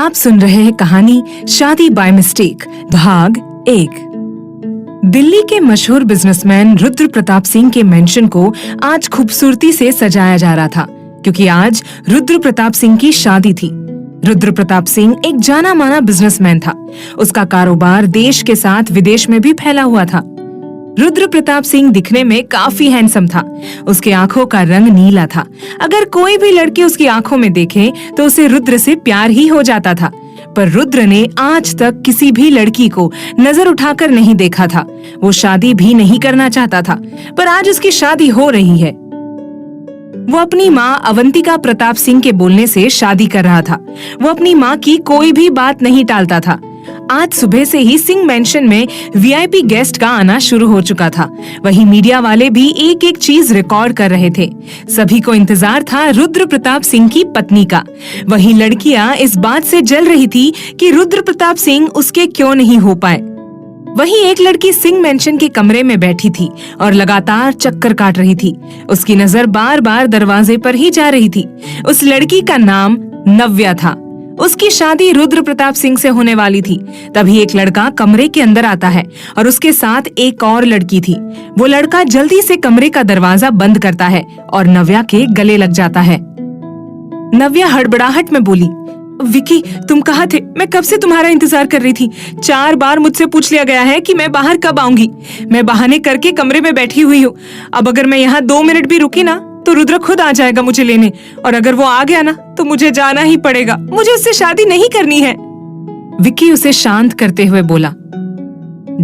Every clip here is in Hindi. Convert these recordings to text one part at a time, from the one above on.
आप सुन रहे हैं कहानी शादी बाय मिस्टेक भाग 1। दिल्ली के मशहूर बिजनेसमैन रुद्र प्रताप सिंह के मेंशन को आज खूबसूरती से सजाया जा रहा था, क्योंकि आज रुद्र प्रताप सिंह की शादी थी। रुद्र प्रताप सिंह एक जाना माना बिजनेसमैन था। उसका कारोबार देश के साथ विदेश में भी फैला हुआ था। रुद्र प्रताप सिंह दिखने में काफी हैंडसम था। उसकी आंखों का रंग नीला था। अगर कोई भी लड़की उसकी आंखों में देखे तो उसे रुद्र से प्यार ही हो जाता था। पर रुद्र ने आज तक किसी भी लड़की को नजर उठाकर नहीं देखा था। वो शादी भी नहीं करना चाहता था, पर आज उसकी शादी हो रही है। वो अपनी माँ अवंतिका प्रताप सिंह के बोलने से शादी कर रहा था। वो अपनी माँ की कोई भी बात नहीं टालता था। आज सुबह से ही सिंह मेंशन में वीआईपी गेस्ट का आना शुरू हो चुका था। वहीं मीडिया वाले भी एक एक चीज रिकॉर्ड कर रहे थे। सभी को इंतजार था रुद्र प्रताप सिंह की पत्नी का। वहीं लड़कियां इस बात से जल रही थी कि रुद्र प्रताप सिंह उसके क्यों नहीं हो पाए। वहीं एक लड़की सिंह मेंशन के कमरे में बैठी थी और लगातार चक्कर काट रही थी। उसकी नजर बार बार दरवाजे पर ही जा रही थी। उस लड़की का नाम नव्या था। उसकी शादी रुद्र प्रताप सिंह से होने वाली थी। तभी एक लड़का कमरे के अंदर आता है और उसके साथ एक और लड़की थी। वो लड़का जल्दी से कमरे का दरवाजा बंद करता है और नव्या के गले लग जाता है। नव्या हड़बड़ाहट में बोली, विकी, तुम कहाँ थे? मैं कब से तुम्हारा इंतजार कर रही थी। 4 बार मुझसे पूछ लिया गया है कि मैं बाहर कब आऊंगी। मैं बहाने करके कमरे में बैठी हुई हूँ। अब अगर मैं यहाँ 2 मिनट भी रुकी ना तो रुद्र खुद आ जाएगा मुझे लेने, और अगर वो आ गया ना तो मुझे जाना ही पड़ेगा। मुझे उससे शादी नहीं करनी है। विक्की उसे शांत करते हुए बोला,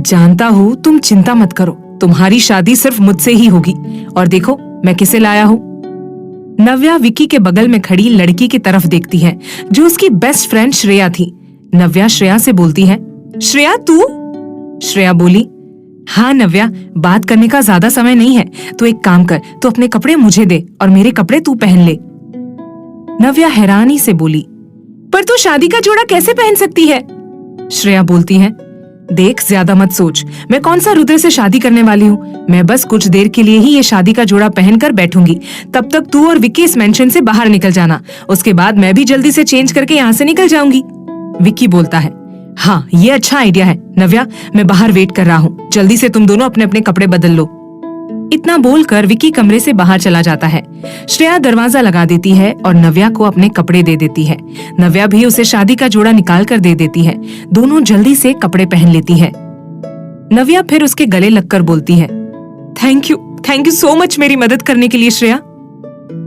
जानता हूँ, तुम चिंता मत करो। तुम्हारी शादी सिर्फ मुझसे ही होगी, और देखो मैं किसे लाया हूँ। नव्या विक्की के बगल में खड़ी लड़की की तरफ देखती है, जो उसकी बेस्ट फ्रेंड श्रेया थी। नव्या श्रेया से बोलती है, श्रेया तू? श्रेया बोली, हाँ नव्या, बात करने का ज्यादा समय नहीं है। तो एक काम कर, तू अपने कपड़े मुझे दे और मेरे कपड़े तू पहन ले। नव्या हैरानी से बोली, पर तू शादी का जोड़ा कैसे पहन सकती है? श्रेया बोलती है, देख, ज्यादा मत सोच। मैं कौन सा रुद्र से शादी करने वाली हूँ। मैं बस कुछ देर के लिए ही ये शादी का जोड़ा पहनकर बैठूंगी। तब तक तू और विक्की इस मेंशन से बाहर निकल जाना। उसके बाद मैं भी जल्दी से चेंज करके यहाँ से निकल जाऊंगी। विक्की बोलता है, हाँ ये अच्छा आइडिया है नव्या, मैं बाहर वेट कर रहा हूँ। जल्दी से तुम दोनों अपने अपने कपड़े बदल लो। इतना बोलकर विक्की कमरे से बाहर चला जाता है। श्रेया दरवाजा लगा देती है और नव्या को अपने कपड़े दे देती है। नव्या भी उसे शादी का जोड़ा निकाल कर दे देती है। दोनों जल्दी से कपड़े पहन लेती है। नव्या फिर उसके गले लगकर बोलती है, थैंक यू सो मच मेरी मदद करने के लिए श्रेया।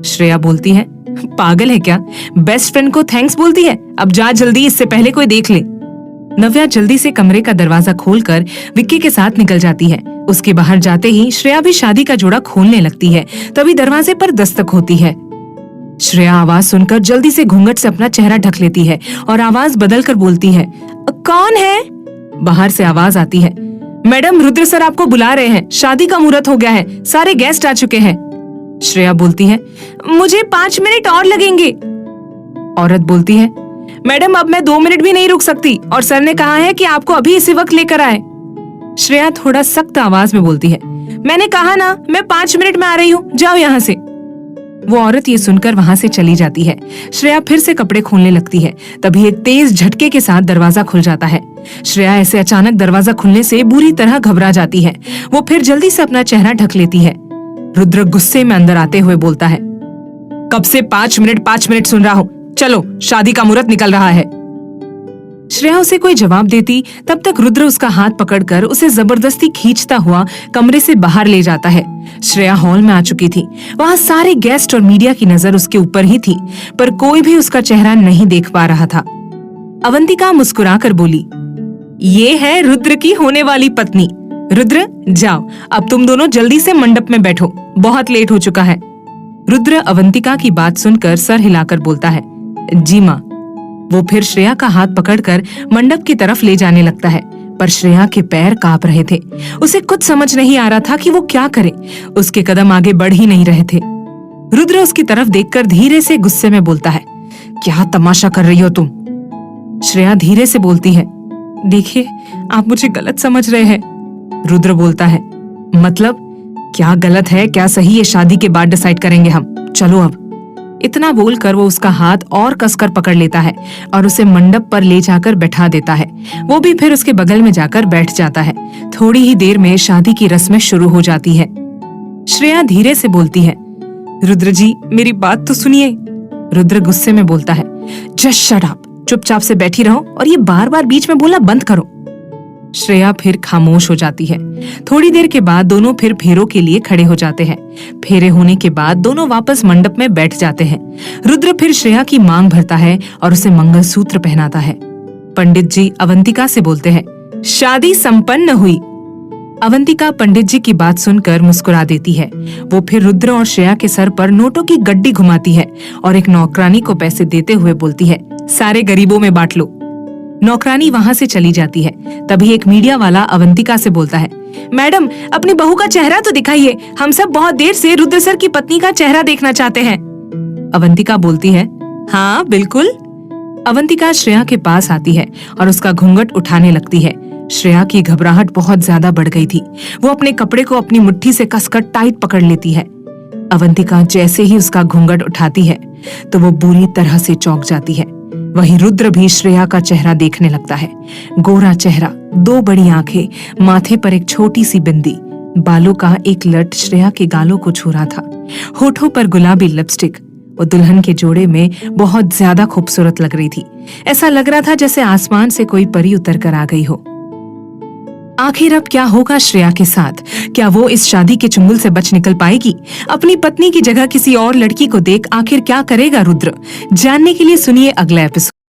श्रेया बोलती है, पागल है क्या? बेस्ट फ्रेंड को थैंक्स बोलती है? अब जा जल्दी, इससे पहले कोई देख ले। नव्या जल्दी से कमरे का दरवाजा खोलकर विक्की के साथ निकल जाती है। उसके बाहर जाते ही श्रेया भी शादी का जोड़ा खोलने लगती है। तभी दरवाजे पर दस्तक होती है। श्रेया आवाज सुनकर जल्दी से घूंघट से अपना चेहरा ढक लेती है और आवाज बदलकर बोलती है, कौन है? बाहर से आवाज आती है, मैडम रुद्र सर आपको बुला रहे हैं। शादी का मुहूर्त हो गया है, सारे गेस्ट आ चुके हैं। श्रेया बोलती है, मुझे 5 मिनट और लगेंगे। औरत बोलती है, मैडम अब मैं 2 मिनट भी नहीं रुक सकती, और सर ने कहा है कि आपको अभी इसी वक्त लेकर आए। श्रेया थोड़ा सख्त आवाज में बोलती है, मैंने कहा ना, मैं 5 मिनट में आ रही हूँ, जाओ यहाँ से। वो औरत ये सुनकर वहाँ से चली जाती है। श्रेया फिर से कपड़े खोलने लगती है। तभी एक तेज झटके के साथ दरवाजा खुल जाता है। श्रेया ऐसे अचानक दरवाजा खुलने से बुरी तरह घबरा जाती है। वो फिर जल्दी से अपना चेहरा ढक लेती है। रुद्र गुस्से में अंदर आते हुए बोलता है, कब से 5 मिनट सुन रहा हूँ, चलो शादी का मुहूर्त निकल रहा है। श्रेया उसे कोई जवाब देती तब तक रुद्र उसका हाथ पकड़कर उसे जबरदस्ती खींचता हुआ कमरे से बाहर ले जाता है। श्रेया हॉल में आ चुकी थी। वहाँ सारे गेस्ट और मीडिया की नजर उसके ऊपर ही थी, पर कोई भी उसका चेहरा नहीं देख पा रहा था। अवंतिका मुस्कुराकर बोली, ये है रुद्र की होने वाली पत्नी। रुद्र जाओ, अब तुम दोनों जल्दी से मंडप में बैठो, बहुत लेट हो चुका है। रुद्र अवंतिका की बात सुनकर सर हिलाकर बोलता है, जी माँ। वो फिर श्रेया का हाथ पकड़कर मंडप की तरफ ले जाने लगता है, पर श्रेया के पैर कांप रहे थे। उसे कुछ समझ नहीं आ रहा था कि वो क्या करे। उसके कदम आगे बढ़ ही नहीं रहे थे। रुद्र उसकी तरफ देखकर धीरे से गुस्से में बोलता है, क्या तमाशा कर रही हो तुम? श्रेया धीरे से बोलती है, देखिए आप मुझे गलत समझ रहे हैं। रुद्र बोलता है, मतलब क्या गलत है क्या सही, ये शादी के बाद डिसाइड करेंगे हम। चलो अब। इतना बोलकर वो उसका हाथ और कसकर पकड़ लेता है और उसे मंडप पर ले जाकर बैठा देता है। वो भी फिर उसके बगल में जाकर बैठ जाता है। थोड़ी ही देर में शादी की रस्में शुरू हो जाती है। श्रेया धीरे से बोलती है, रुद्र जी मेरी बात तो सुनिए। रुद्र गुस्से में बोलता है, जस्ट शट अप, चुपचाप से बैठी रहो और ये बार बार बीच में बोलना बंद करो। श्रेया फिर खामोश हो जाती है। थोड़ी देर के बाद दोनों फिर फेरों के लिए खड़े हो जाते हैं। फेरे होने के बाद दोनों वापस मंडप में बैठ जाते हैं। रुद्र फिर श्रेया की मांग भरता है और उसे मंगलसूत्र पहनाता है। पंडित जी अवंतिका से बोलते हैं, शादी संपन्न हुई। अवंतिका पंडित जी की बात सुनकर मुस्कुरा देती है। वो फिर रुद्र और श्रेया के सर पर नोटों की गड्डी घुमाती है और एक नौकरानी को पैसे देते हुए बोलती है, सारे गरीबों में बांट लो। नौकरानी वहां से चली जाती है। तभी एक मीडिया वाला अवंतिका से बोलता है, मैडम अपनी बहू का चेहरा तो दिखाइए, हम सब बहुत देर से रुद्र सर की पत्नी का चेहरा देखना चाहते हैं। अवंतिका बोलती है, हाँ बिल्कुल। अवंतिका श्रेया के पास आती है और उसका घूंघट उठाने लगती है। श्रेया की घबराहट बहुत ज्यादा बढ़ गई थी। वो अपने कपड़े को अपनी मुट्ठी से कसकर टाइट पकड़ लेती है। अवंतिका जैसे ही उसका घूंघट उठाती है तो वो बुरी तरह से चौंक जाती है। वहीं रुद्र भी श्रेया का चेहरा देखने लगता है। गोरा चेहरा, 2 बड़ी आंखें, माथे पर एक छोटी सी बिंदी, बालों का एक लट श्रेया के गालों को छू रहा था, होठों पर गुलाबी लिपस्टिक। वो दुल्हन के जोड़े में बहुत ज्यादा खूबसूरत लग रही थी। ऐसा लग रहा था जैसे आसमान से कोई परी उतर कर आ गई हो। आखिर अब क्या होगा श्रेया के साथ? क्या वो इस शादी के चुंगल से बच निकल पाएगी? अपनी पत्नी की जगह किसी और लड़की को देख आखिर क्या करेगा रुद्र? जानने के लिए सुनिए अगला एपिसोड।